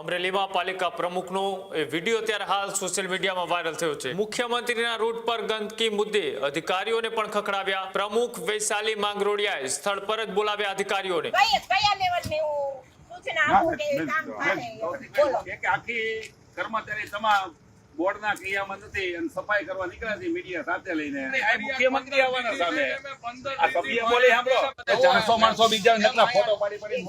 અમરેલીમાં પાલિકા પ્રમુખનો વિડીયો ત્યારે હાલ સોશિયલ મીડિયામાં વાયરલ થયો છે। મુખ્યમંત્રીના રૂટ પર ગંદકી મુદ્દે અધિકારીઓને પણ ખખડાવ્યા। પ્રમુખ વૈશાલી માંગરોળિયાએ સ્થળ પર જ બોલાવ્યા અધિકારીઓને। કયા લેવલની સૂચના આપું કે કામ થાય બોલો કે આખી કર્મચારી તમામ બોર્ડના ક્રિયામાં નથી અને સફાઈ કરવા નીકળ્યા છે મીડિયા સાથે લઈને। આ મુખ્યમંત્રી આવવાના સામે આ સભ્ય બોલે સાંભળો 400 માણસો બીજા નકરા ફોટો પાડી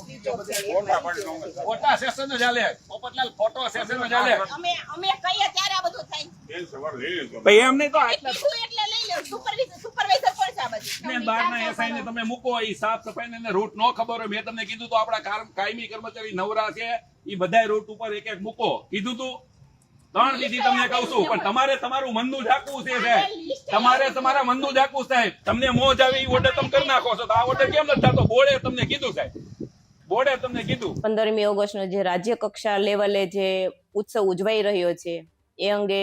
ફોટા સેશન ચાલે પોપટલાલ ફોટો સેશન ચાલે। અમે કહીએ ત્યારે આ બધું થાય ભાઈ એમ નહીં તો આટલા એટલે લઈ લો સુપરવાઇઝર કોણ છે આ બધું ને બહારના એસઆઈ ને તમે મૂકો ઈ સાફ સફાઈ ને રૂટ નો ખબર હોય મેં તમને કીધું તો આપણા કાયમી કર્મચારી નવરા છે ઈ બધાય રૂટ ઉપર એક એક મૂકો કીધું તું 3 દીધી તમને કહું છું પણ તમારે તમારું મનનું ઝાકવું છે સાહેબ તમારે તમારા મનનું ઝાકવું સાહેબ તમને મોજ આવી ઓર્ડર તમે કરી નાખો છો તો આ ઓર્ડર કેમ નથી થતો બોર્ડે તમને કીધું સાહેબ બોર્ડે તમને કીધું 15મી ઓગસ્ટનો જે રાજ્ય કક્ષા લેવલે જે ઉત્સવ ઉજવાઈ રહ્યો છે એ અંગે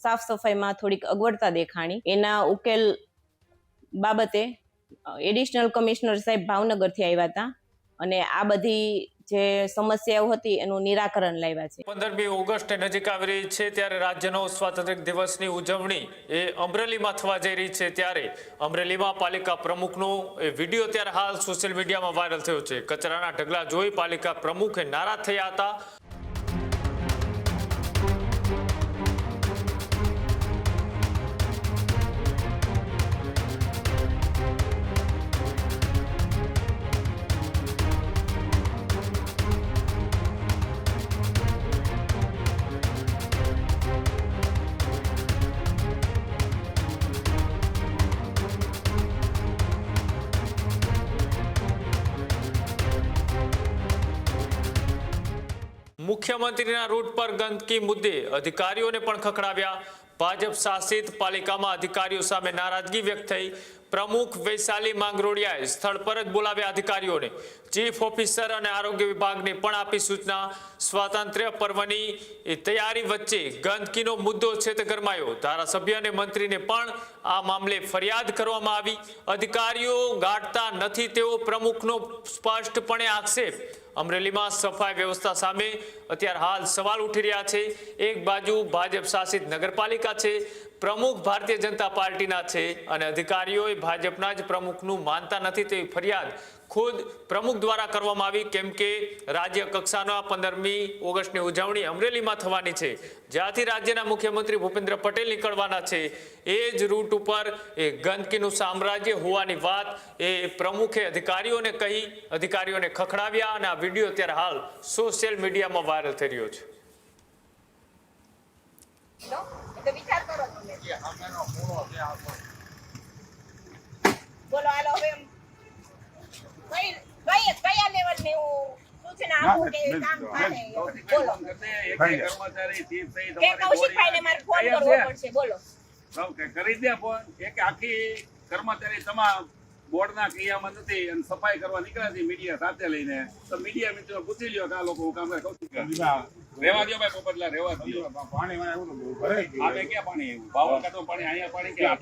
સાફ સફાઈમાં થોડીક અગવડતા દેખાણી એના ઉકેલ બાબતે એડિશનલ કમિશનર સાહેબ ભાવનગરથી આવ્યા હતા અને આ બધી જે સમસ્યાઓ હતી એનું નિરાકરણ લાવ્યા છે। 15મી ઓગસ્ટ નજીક આવી રહી છે ત્યારે રાજ્યનો સ્વાતંત્ર્ય દિવસની ઉજવણી એ અમરેલીમાં થવા જઈ રહી છે ત્યારે અમરેલીમાં પાલિકા પ્રમુખનો વિડીયો ત્યારે હાલ સોશિયલ મીડિયામાં વાયરલ થયો છે। કચરાના ઢગલા જોઈ પાલિકા પ્રમુખે નારાજ થયા હતા। મુખ્યમંત્રીના રૂટ પર ગંદકી મુદ્દે અધિકારીઓને પણ ખખડાવ્યા। ભાજપ શાસિત પાલિકામાં અધિકારીઓ સામે નારાજગી વ્યક્ત થઈ। પ્રમુખ વૈશાલી માંગરોળિયાએ સ્થળ પર જ બોલાવ્યા અધિકારીઓને। ચીફ ઓફિસર અને આરોગ્ય વિભાગને પણ આપી સૂચના। સ્વાતંત્ર્ય પર્વની તૈયારી વચ્ચે ગંદકીનો મુદ્દો છે તે ગરમાયો। ધારાસભ્ય અને મંત્રીને પણ આ મામલે ફરિયાદ કરવામાં આવી। અધિકારીઓ ગાંઠતા નથી તેવો પ્રમુખનો સ્પષ્ટપણે આક્ષેપ। અમરેલીમાં સફાઈ વ્યવસ્થા સામે અત્યારે હાલ સવાલ ઉઠી રહ્યા છે। એક બાજુ ભાજપ શાસિત નગરપાલિકા છે, પ્રમુખ ભારતીય જનતા પાર્ટીના છે અને અધિકારીઓએ ભાજપના જ પ્રમુખનું માનતા નથી તેવી ફરિયાદ ખુદ પ્રમુખ દ્વારા કરવામાં આવી। કેમ કે રાજ્ય કક્ષાના 15મી ઓગસ્ટની ઉજવણી અમરેલીમાં થવાની છે, જ્યાંથી રાજ્યના મુખ્યમંત્રી ભૂપેન્દ્ર પટેલ નીકળવાના છે। એ જ રૂટ ઉપર એ ગંદકીનું સામ્રાજ્ય હોવાની વાત એ પ્રમુખે અધિકારીઓને કહી, અધિકારીઓને ખખડાવ્યા અને આ વિડીયો અત્યારે હાલ સોશિયલ મીડિયામાં વાયરલ થઈ રહ્યો છે। તો વિચાર કરો તમે બોલો હાલો હવે કયા લેવલની સૂચના આપું કે કામ થાય બોલો કર્મચારી ચીફ થઈ કે કૌશિકભાઈને મારે ફોન કરવો પડશે બોલો કરી દે ફોન એક આખી કર્મચારી તમામ બોર્ડના ક્રિયામાં નથી અને સફાઈ કરવા નીકળ્યા છે મીડિયા સાથે લઈને તો મીડિયા મિત્રો પૂછી લ્યો કે આ લોકો હું કામ કરે રેવા દો ભાઈ પોપટલા રેવા દો પાણી આવે ક્યાં પાણી બાવળ કાતો પાણી અહીંયા પાણી કે આ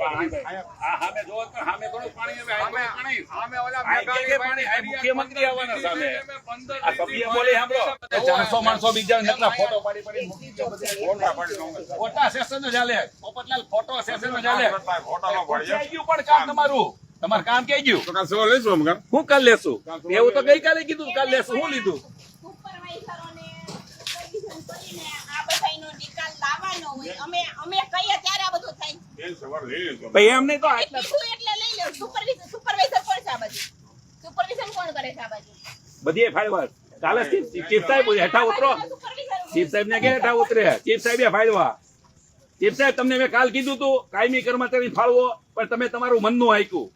સામે જો સામે થોડું પાણી આવે સામે ઓલા પાણી આ મુખ્યમંત્રી આવવાના સામે આ સભ્ય બોલે સાંભળો 400 માણસો બીજા નકરા ફોટો પાડી ફોટા સેશન ચાલે પોપટલાલ ફોટો સેશન ચાલે ફોટો નો પડી ગયું પણ કામ તમારું કામ કે ગયું તો કાલ સવાલ લેશું અમે હું કાલ લેશું એવું તો ગઈકાલે કીધું કાલ લેશું હું લીધું સુપરવાઇઝરોને પરમિશન કરીને આ બધાનો નિકાલ લાવવાનો હોય અમે કહીએ ત્યારે આ બધું થાય ભાઈ એમ નહીં તો આટલા એટલે લઈ લો સુપરવાઇઝર કોણ છે આ બધું સુપરવિઝન કોણ કરે છે આ બધું બધી ફાઇલ કાલે ચીફ સાહેબ હેઠા ઉતરો ચીફ સાહેબ ને કે હેઠા ઉતરે ચીફ સાહેબ ફાઇલવા ચીફ સાહેબ તમને મેં કાલ કીધું તું કાયમી કર્મચારી ફાળવો પણ તમે તમારું મનનું આપ્યું।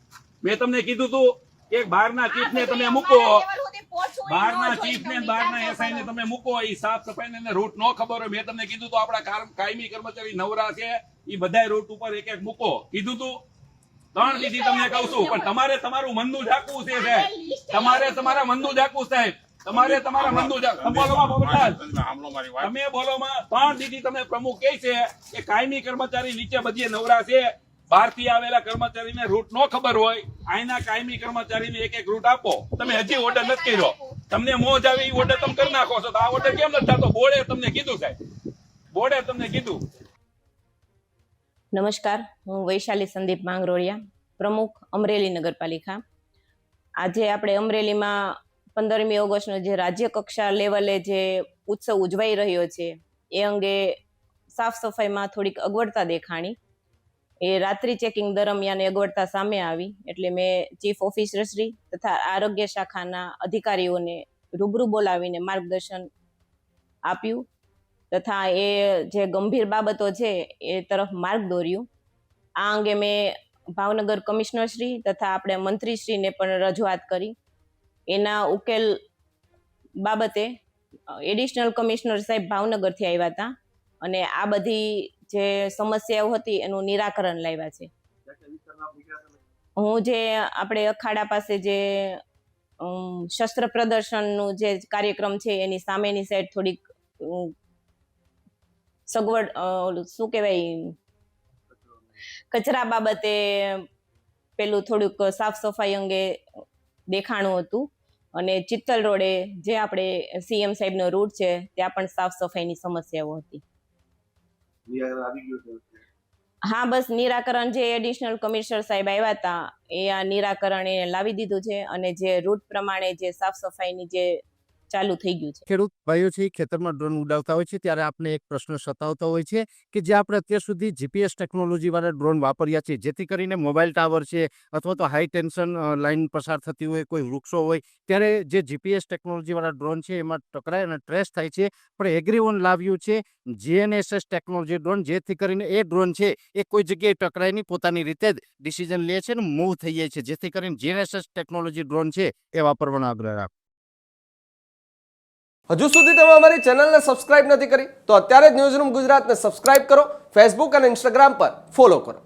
મેં તમને કીધું તું કે બહારના ચીફ ને તમે મૂકો, બહારના ચીફ ને બહારના એસઆઈ ને તમે મૂકો ઈ સાફ સફાઈ ને રૂટ નો ખબર હોય મેં તમને કીધું તો આપણા કાયમી કર્મચારી નવરા છે ઈ બધાય રૂટ ઉપર એક એક મૂકો કીધું તું 3 દીધી તમને કહું છું પણ તમારે તમારું મનનું ઝાકવું છે સાહેબ તમારે તમારા મનનું ઝાકવું સાહેબ તમારે તમારા મનનું તમે બોલોમાં 3 દીધી તમે પ્રમુખ કહે છે કે કાયમી કર્મચારી નીચે બધી નવરા છે, બહારથી આવેલા કર્મચારીને રૂટ નો ખબર હોય આઈના કાયમી કર્મચારીને એક એક રૂટ આપો। તમે હજી ઓર્ડર નથી કર્યો તમને મોજ આવી એ ઓર્ડર તમે કરી નાખો છો તો આ ઓર્ડર કેમ નથી થતો? બોર્ડે તમને કીધું સાહેબ, બોર્ડે તમને કીધું. નમસ્કાર, હું વૈશાલી સંદીપ માંગરોળિયા, પ્રમુખ અમરેલી નગરપાલિકા. આજે આપણે અમરેલીમાં 15મી ઓગસ્ટનો જે રાજ્ય કક્ષા લેવલે જે ઉત્સવ ઉજવાઈ રહ્યો છે એ અંગે સાફ સફાઈમાં થોડીક અગવડતા દેખાણી. એ રાત્રિ ચેકિંગ દરમિયાન અગવડતા સામે આવી એટલે મેં ચીફ ઓફિસર શ્રી તથા આરોગ્ય શાખાના અધિકારીઓને રૂબરૂ બોલાવીને માર્ગદર્શન આપ્યું તથા એ જે ગંભીર બાબતો છે એ તરફ માર્ગ દોર્યું. આ અંગે મેં ભાવનગર કમિશનર શ્રી તથા આપણે મંત્રીશ્રીને પણ રજૂઆત કરી. એના ઉકેલ બાબતે એડિશનલ કમિશનર સાહેબ ભાવનગરથી આવ્યા હતા અને આ બધી જે સમસ્યાઓ હતી એનું નિરાકરણ લાવ્યા છે. હું જે આપણે અખાડા પાસે જે શસ્ત્ર પ્રદર્શનનું જે કાર્યક્રમ છે એની સામેની સાઈડ થોડીક સગવડ શું કહેવાય કચરા બાબતે પેલું થોડુંક સાફ સફાઈ અંગે દેખાણું હતું અને ચિત્તલ રોડે જે આપણે સીએમ સાહેબનો રૂટ છે ત્યાં પણ સાફ સફાઈની સમસ્યાઓ હતી. હા, બસ નિરાકરણ જે એડિશનલ કમિશનર સાહેબ આવ્યા હતા એ આ નિરાકરણ એ લાવી દીધું છે અને જે રૂટ પ્રમાણે જે સાફ સફાઈની જે ચાલુ થઈ ગયું છે. ખેડૂત ભાઈઓ છે ખેતરમાં ડ્રોન ઉડાવતા હોય છે ત્યારે આપણે એક પ્રશ્ન સતાવતો હોય છે કે જે આપણે અત્યાર સુધી જીપીએસ ટેકનોલોજી વાળા ડ્રોન વાપર્યા છે જેથી કરીને મોબાઈલ ટાવર છે અથવા તો હાઈ ટેન્શન લાઈન પસાર થતી હોય, કોઈ વૃક્ષો હોય, ત્યારે જે જીપીએસ ટેકનોલોજી વાળા ડ્રોન છે એમાં ટકરાય અને ટ્રેસ થાય છે. પણ એગ્રીવન લાવ્યું છે જીએનએસએસ ટેકનોલોજી ડ્રોન, જેથી કરીને એ ડ્રોન છે એ કોઈ જગ્યાએ ટકરાય નહીં, પોતાની રીતે જ ડિસિઝન લે છે અને મૂવ થઈ જાય છે, જેથી કરીને જીએનએસએસ ટેકનોલોજી ડ્રોન છે એ વાપરવાનો આગ્રહ રાખો. હજુ સુધી તમે અમારી ચેનલને સબસ્ક્રાઇબ નથી કરી તો અત્યારે જ ન્યૂઝરૂમ ગુજરાતને સબસ્ક્રાઇબ કરો, ફેસબુક અને ઇન્સ્ટાગ્રામ પર ફોલો કરો.